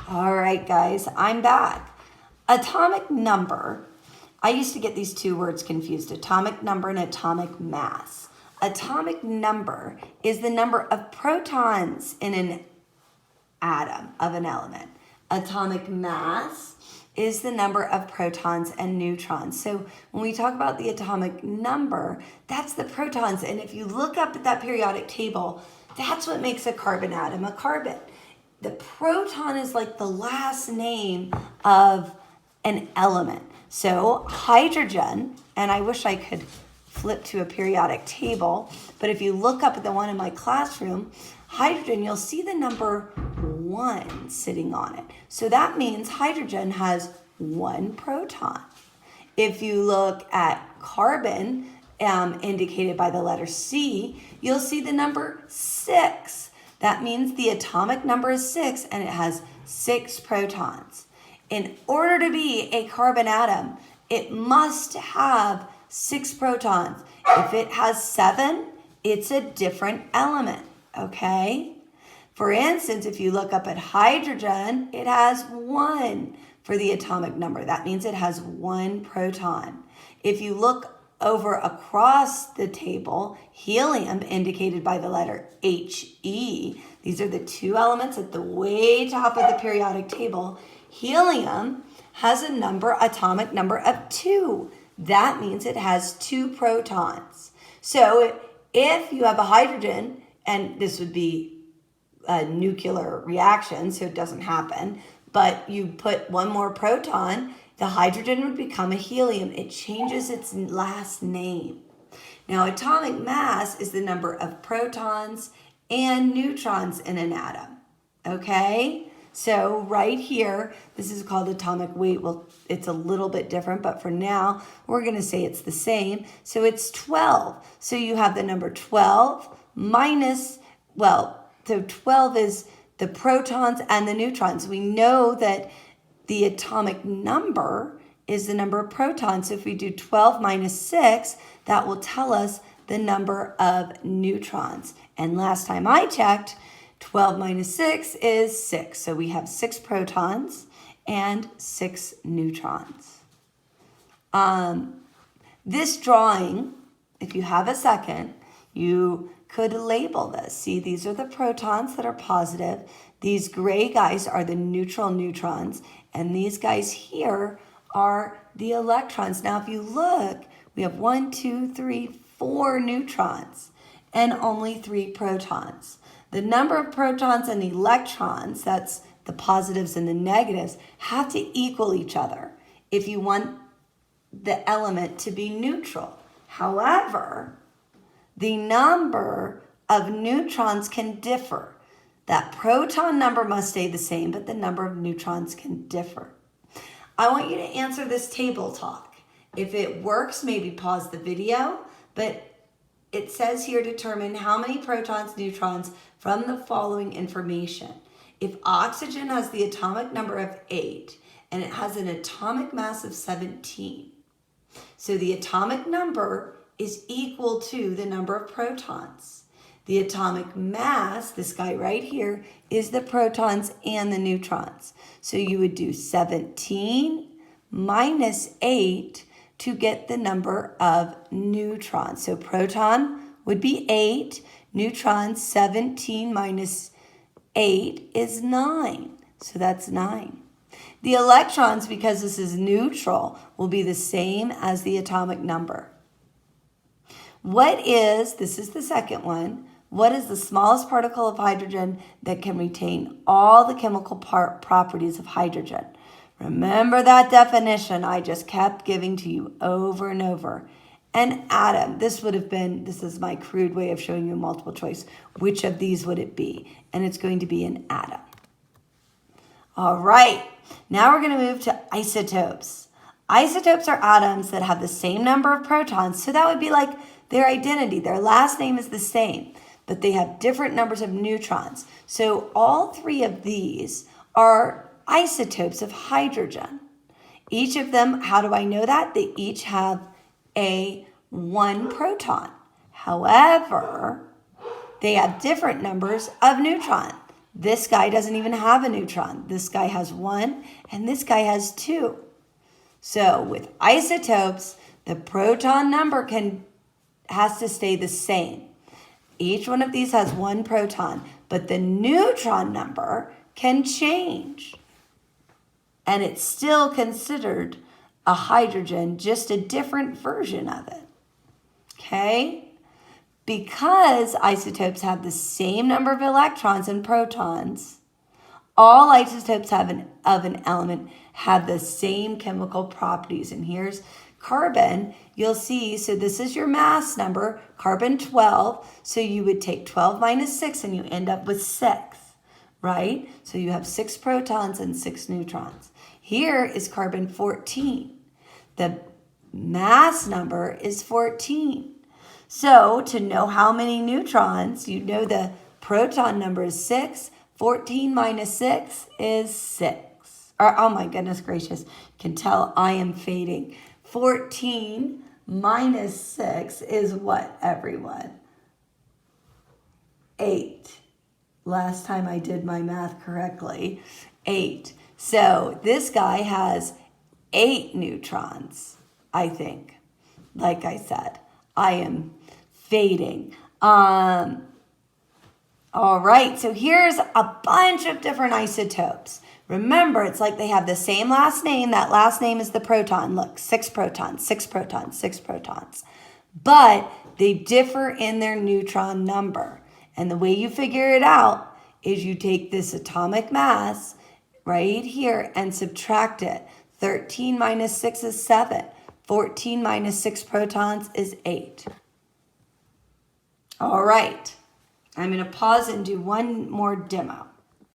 All right, guys, I'm back. Atomic number. I used to get these two words confused, atomic number and atomic mass. Atomic number is the number of protons in an atom of an element. Atomic mass is the number of protons and neutrons. So when we talk about the atomic number, that's the protons. And if you look up at that periodic table, that's what makes a carbon atom a carbon. The proton is like the last name of an element. So hydrogen, and I wish I could flip to a periodic table, but if you look up at the one in my classroom, hydrogen, you'll see the number 1 sitting on it. So that means hydrogen has 1 proton. If you look at carbon, indicated by the letter C, you'll see the number 6. That means the atomic number is 6 and it has 6 protons. In order to be a carbon atom, it must have 6 protons. If it has 7, it's a different element, okay? For instance, if you look up at hydrogen, it has 1 for the atomic number. That means it has 1 proton. If you look over across the table, helium, indicated by the letter He, these are the 2 elements at the way top of the periodic table. Helium has a atomic number of 2. That means it has 2 protons. So if you have a hydrogen, and this would be a nuclear reaction, so it doesn't happen, but you put 1 more proton, the hydrogen would become a helium. It changes its last name. Now, atomic mass is the number of protons and neutrons in an atom, okay? So right here, this is called atomic weight. Well, it's a little bit different, but for now, we're going to say it's the same. So it's 12. So you have the number 12 minus, so 12 is the protons and the neutrons. We know that the atomic number is the number of protons. So if we do 12 minus 6, that will tell us the number of neutrons. And last time I checked, 12 minus 6 is 6. So we have 6 protons and 6 neutrons. This drawing, if you have a second, you could label this. See, these are the protons that are positive. These gray guys are the neutral neutrons. And these guys here are the electrons. Now, if you look, we have 1, 2, 3, 4 neutrons and only 3 protons. The number of protons and electrons, that's the positives and the negatives, have to equal each other if you want the element to be neutral. However, the number of neutrons can differ. That proton number must stay the same, but the number of neutrons can differ. I want you to answer this table talk. If it works, maybe pause the video, but it says here determine how many protons, neutrons from the following information. If oxygen has the atomic number of 8 and it has an atomic mass of 17, so the atomic number is equal to the number of protons. The atomic mass, this guy right here, is the protons and the neutrons. So you would do 17 minus 8 to get the number of neutrons. So proton would be 8, neutron 17 minus 8 is 9. So that's 9. The electrons, because this is neutral, will be the same as the atomic number. This is the second one, what is the smallest particle of hydrogen that can retain all the chemical properties of hydrogen? Remember that definition I just kept giving to you over and over. An atom. This is my crude way of showing you multiple choice. Which of these would it be? And it's going to be an atom. All right, now we're going to move to isotopes. Isotopes are atoms that have the same number of protons, so that would be like their identity. Their last name is the same, but they have different numbers of neutrons. So all 3 of these are isotopes of hydrogen. Each of them, how do I know that? They each have a 1 proton. However, they have different numbers of neutrons. This guy doesn't even have a neutron. This guy has 1, and this guy has 2. So with isotopes, the proton number has to stay the same. Each one of these has 1 proton, but the neutron number can change. And it's still considered a hydrogen, just a different version of it. Okay? Because isotopes have the same number of electrons and protons, all isotopes of an element have the same chemical properties. And here's carbon. You'll see, so this is your mass number, carbon 12. So you would take 12 minus 6 and you end up with 6, right? So you have 6 protons and 6 neutrons. Here is carbon 14. The mass number is 14. So to know how many neutrons, you know the proton number is 6. 14 minus 6 is 6. Or, oh my goodness gracious, you can tell I am fading. 14 minus 6 is what, everyone? 8. Last time I did my math correctly, 8. So this guy has 8 neutrons, I think. Like I said, I am fading. All right, so here's a bunch of different isotopes. Remember, it's like they have the same last name. That last name is the proton. Look, 6 protons, 6 protons, 6 protons. But they differ in their neutron number. And the way you figure it out is you take this atomic mass right here and subtract it. 13 minus 6 is 7. 14 minus 6 protons is 8. All right. I'm going to pause and do one more demo.